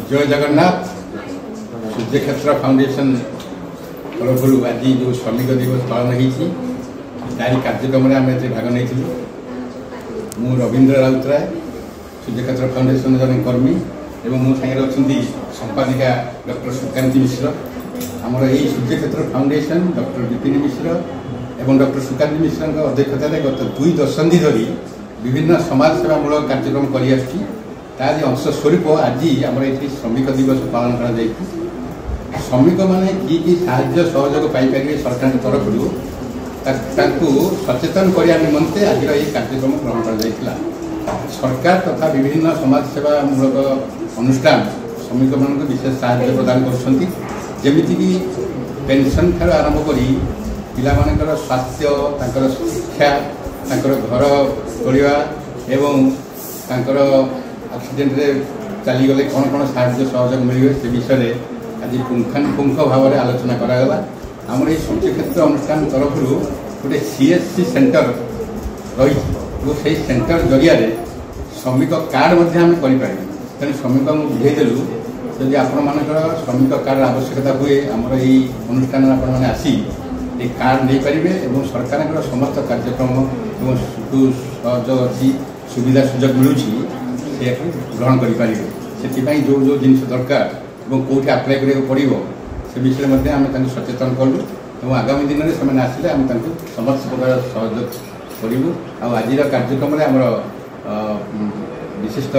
जय जगन्नाथ। सूर्यक्षेत्र फाउंडेशन तरफ आज जो श्रमिक दिवस पालन होती कार्यक्रम में आम भाग नहीं मु रवींद्र राउतराय सूर्यक्षेत्र फाउंडेशन जन कर्मी एवं मो सागर अच्छा संपादिका डॉक्टर सुकांति मिश्र। आमर यही सूर्यक्षेत्र फाउंडेशन डॉक्टर विपिन मिश्र एवं डॉक्टर सुकांति मिश्र अध्यक्षता गत 2 दशंधि धरी विभिन्न समाज सेवामूलक कार्यक्रम कर तार अंशस्वरूप आज आम ये श्रमिक दिवस पालन कर श्रमिक मैंने कि साहाय्य सहयोग पाइपर सरकार तरफ सचेतन करने निमंते आज ये कार्यक्रम ग्रहण कर सरकार तथा विभिन्न समाज सेवामूलक अनुष्ठान श्रमिक मान विशेष साहाय्य प्रदान करमती पेंशन ठार आरंभ कर पिला स्वास्थ्य शिक्षा घर चलवा एवं एक्सीडेंट चलीगले कौन कौन साहाय्य सहयोग मिले से विषय आज पुंखानुपुंख भाव में आलोचना करागला। आमर ये सूर्यक्षेत्र अनुष्ठान तरफ गोटे CSC सेंटर रही से सेंटर जरिया श्रमिक कार्ड आम करें तेणु श्रमिक बुझेदेलु जदि आपण मान श्रमिक कार्ड आवश्यकता हुए आमर ये अनुष्ठान आपण मैंने आसी ये कार्ड नहीं पारे और सरकार समस्त कार्यक्रम सहयोग अच्छी सुविधा सुजोग मिलूँ से ग्रहण करें से जो जो जिन दरकार और कौटी आप्लाय करा पड़ो से विषय में आम सचेतन कलु और आगामी दिन में से आसिले आम समस्त प्रकार सहयोग करूँ। आज कार्यक्रम में आमर विशिष्ट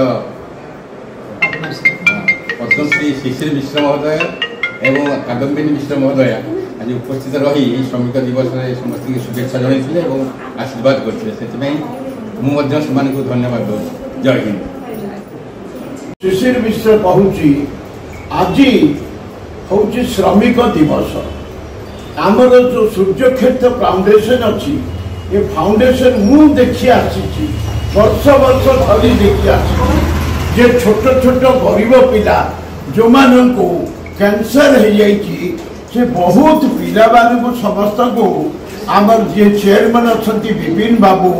पद्मश्री शिशिर मिश्र महोदय एवं कादम्बिनी मिश्र महोदय आज उपस्थित रही श्रमिक दिवस में समस्त शुभेच्छा जनते और आशीर्वाद करते मुझे धन्यवाद दूँ। जय हिंद। शिशिर मिश्र कहूँ आज हूँ श्रमिक दिवस आमर जो सूर्यक्षेत्र फाउंडेशन अच्छी ये फाउंडेशन मु देखी आसी वर्ष वर्ष धरी देखी आसी छोट छोट गरीब पिला जो मान को कैंसर हो जाइए से बहुत पिला को समस्त को आमर जे चेयरमैन अच्छा विपिन बाबू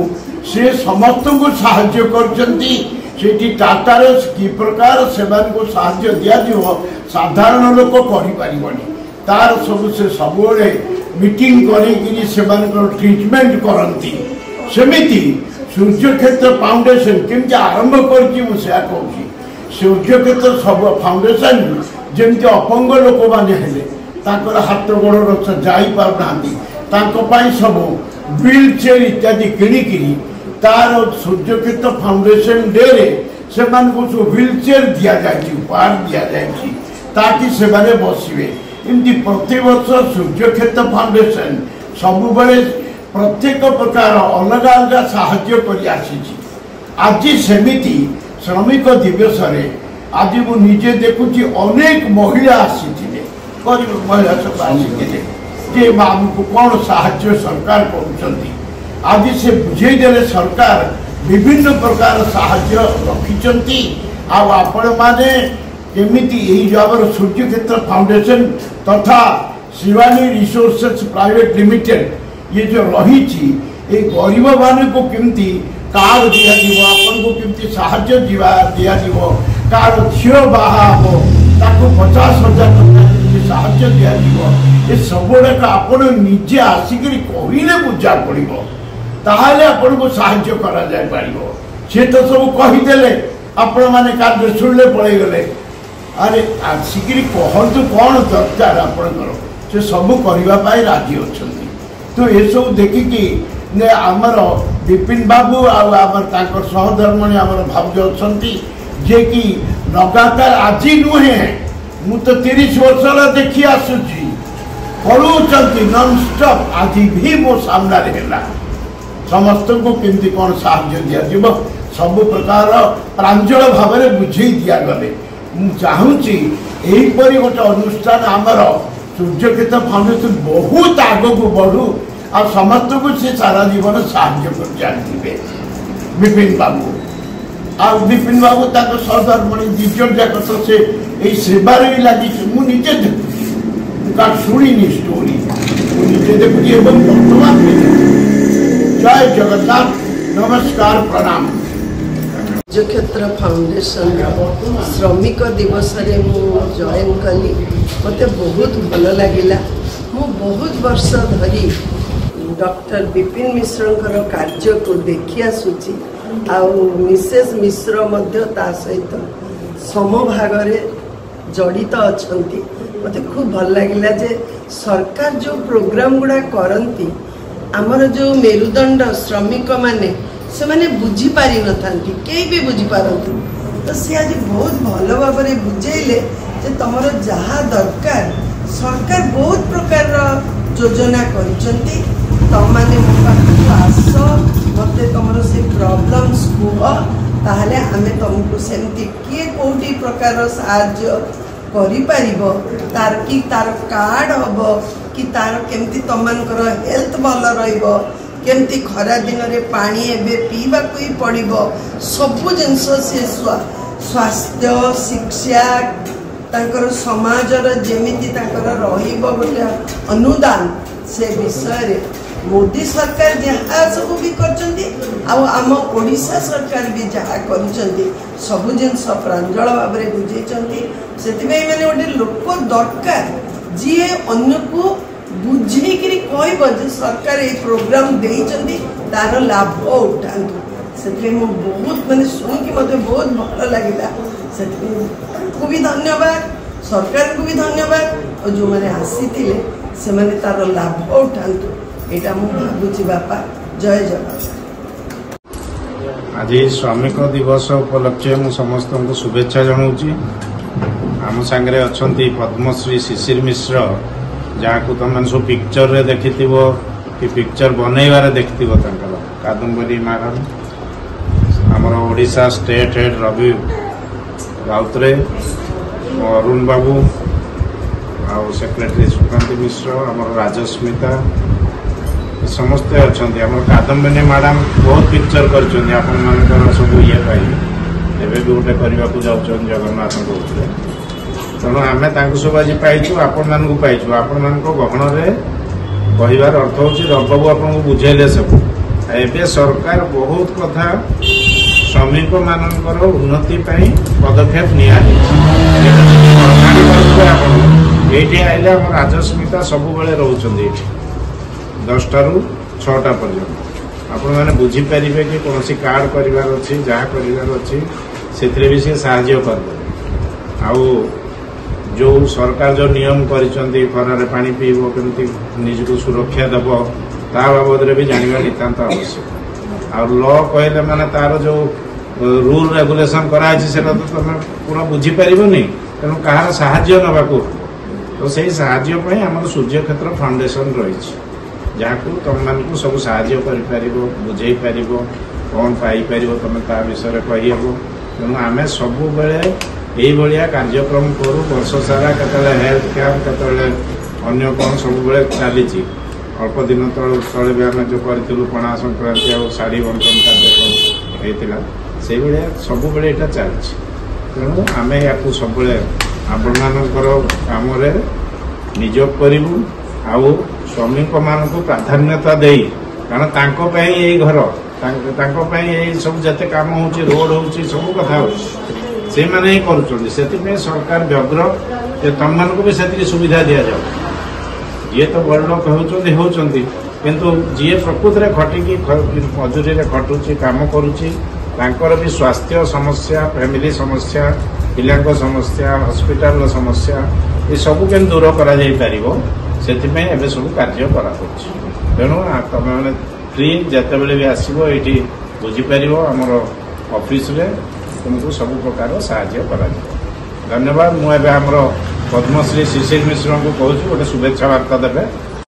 से समस्त को साहाय्य कर टाटार कि प्रकार से साहाय्य दिज्व साधारण लोक कर तार सब से सब मीटिंग कर ट्रिटमेंट करती सेमिति सूर्यक्षेत्र फाउंडेशन केमती आरंभ कर सूर्यक्षेत्र सब फाउंडेशन जमती अपंग लोक मैंने हाथ गोड़ रच जापार सब व्हील चेयर इत्यादि किणिकी तार सूर्यक्षेत्र फाउंडेशन डे रे से व्हील चेयर दि जाए उपहार दि जाए ताकि से बसवे एमती प्रतिवर्ष सूर्यक्षेत्र फाउंडेशन सब प्रत्येक प्रकार अलग अलग साहाय्य कर आज सेमिति श्रमिक दिवस आज मुझे देखुची अनेक महिला आसी महिला सब आसिके आमको कौन साहाय्य सरकार करुँच आज से बुझेदेले सरकार विभिन्न प्रकार साहाय्य रखिंट आपण मैंने केमिति सूर्यक्षेत्र फाउंडेशन तथा शिवानी रिसोर्सेस प्राइवेट लिमिटेड ये जो रही गरीब मान को केमती कार्ड दिखा साहाय्य दिज्व कार झील बाहा 50,000 टका साहाय्य दिज्व ये सब आपण निजे आसिक कहले बुझा पड़ो ताहले आपण को साहाय्य करा जाय पारिबो से तो सब कहीदेले आपण माने कार्य शुणले पड़े गले अरे आसिकी कहतु कौन दरकार आपणकर से सब करने राजी अच्छा तो ये सब देखिकी आमर विपिन बाबू आमर सहधर्मणी आमर भावज अच्छा जे कि लगातार आज नुहे मु तो 30 वर्ष देखी आसुची करूँ नॉन स्टॉप आज भी मो सामने है समस्त को केमती कौन साहाय्य दिज्व सब प्रकार प्रांजल भाव में बुझे दिगले चाहूँगी यहीपरि गोटे अनुष्ठान आमर सूर्यक्षेत्र फाउंडेशन बहुत आग को बढ़ू आ समस्त को से सारा जीवन साहाय्य कर जाते विपिन बाबू आ विपिन बाबू सहधर्मणी दिजन जाक तो से सेवार भी लगी मुझे देखुची शुणी स्टोरी मुझे देखुची वर्तमान जय जगन्नाथ नमस्कार प्रणाम। सूर्यक्षेत्र फाउंडेशन श्रमिक दिवस रे मु जॉइन कली मते बहुत भल लगिला। मु बहुत वर्ष धरी डॉक्टर विपिन मिश्र कार्य को देखि आसुची आउ मिसेस मिश्र मध्य ता सहित समभाग जड़ित अछंती। मते खूब भल लगिला जे सरकार जो प्रोग्राम गुड़ा करंती आमर जो मेरुदंड श्रमिक माने से माने बुझी पारि न थांती केई भी बुझी पारंती। तो से आज बहुत भल भाव में बुझेले जे तमर जहा दरकार सरकार बहुत प्रकार योजना करिसंती। तमाने मो पाखु आस मते तमर से प्रॉब्लम्स कुह ताहले आमे तुमको सेमती किए कोटी प्रकार साहाय्य करि पारिबो तार की तार कार्ड हबो कि तार केमती तमनकर हेल्थ भल रहिबो केमती खरा दिन रे पानी एबे पीवा कोई पड़िबो सबु जिंस से स्वास्थ्य शिक्षा तांकर समाजर जेमिति तांकर रहिबो गोटे अनुदान से विषय रे मोदी सरकार जहाँ सब भी करचंती आम ओडिशा सरकार भी जहाँ करिसंती सबु जिनस प्रांजल भाव में बुझेइचंती। सेतिबे माने गोटे लोक दरकार जी अन्य को बुझेकरी कहब जे सरकार ये प्रोग्राम देइचंती तार लाभ उठांतु। सेतिबे मो बहुत माने सुनिकी मते बहुत भल लागिला। सेतिबे को भी धन्यवाद सरकार को भी धन्यवाद और जो माने आसीथिले से माने तार लाभ उठांतु एटा मु भाबुची बापा। जय जगन्नाथ। आज श्रमिक दिवस उपलक्षे मु समस्त को शुभेच्छा जनाऊँगी। आम सांगे अच्छा पद्मश्री शिशिर मिश्र जहाँ को तुम सब पिक्चर रे देखि कि पिक्चर बनईबार देखि कादम्बरी मारन आमर ओडिशा स्टेट हेड रवि राउतरे अरुण बाबू आउ सेक्रेटरी सुकांति मिश्र आमर राजस्मिता समस्ते अच्छा आम कादम्बरी मैडम बहुत पिक्चर कर सब ये एवं भी गोटे करने को जाऊँ जगन्नाथ कहते तेणु आम सब आज पाइचु आपण मानक पाइचु आपण मान गहन कहबार अर्थ हूँ रबाबू आपको बुझेले सब एवं सरकार बहुत कथा श्रमिक मानकर उन्नति पदक्षेप नि आइले आम राजस्मिता सब बेले रोचे 10टा ରୁ 6टा पर्यंत आपण माने बुझी परिबे कि कौन सी कार्ड करिवार अछि जहाँ करिवार अछि सेथरे भी से सहाय्य करबे। आउ जो सरकार जो नियम करिसंती खरारे पानी पीबो केमती निज को सुरक्षा देबो ता बाबद रे भी जानिबा नितांत आवश्यक। आ लॉ कहले माने तार जो रूल रेगुलेशन करा अछि सेटा तो तुम पूरा बुझी परिबोनी तेणु कहार सहाय्य नबाको तो सही सहाय्य पई हमर सूर्यक्षेत्र फाउंडेशन रहिछि जहाँ को तुम मान सब साहाय्य कर बुझे पार कौन पाइपर तुम ता विषय कहब। तेणु आम सब बेले भाया कार्यक्रम करूँ वर्ष सारा केतले हेल्थ कैंप केतले अन्य कौन सब बेले चली अल्प दिन तले भी आम जो करूँ पणा संक्रांति आ शाढ़ी बंटन कार्यक्रम होता से भाया सब बेले यहाँ चलती। तेणु आम या सब आपण मानकर काम नियोग करूँ आउ श्रमिक मान को प्राधान्यता दे कारण तांको पई यही घर तांको पई यही सब जते काम होची रोड होची सब कथा होची से माने ही करूचंदी। सेति में सरकार व्यग्र जे तम मान को भी सेति सुविधा दिया जाओ। ये तो बड़ लोक होचंदी किंतु जी प्रकृत रे खटिकी मजूरी रे खटुची काम करूची तांकर भी स्वास्थ्य समस्या फैमिली समस्या पिलांको समस्या हॉस्पिटल समस्या ये सब के दूर करा जाई परिबो से सब कार्य करा तेणु तुम मैंने फ्री जिते बड़े भी आसो ये बुझीपर आमर ऑफिस रे तुमको सब प्रकार साहाय्य करा। धन्यवाद। मुझे आमर पद्मश्री शिशिर मिश्र को कहूँ गोटे शुभेच्छा वार्ता देवे।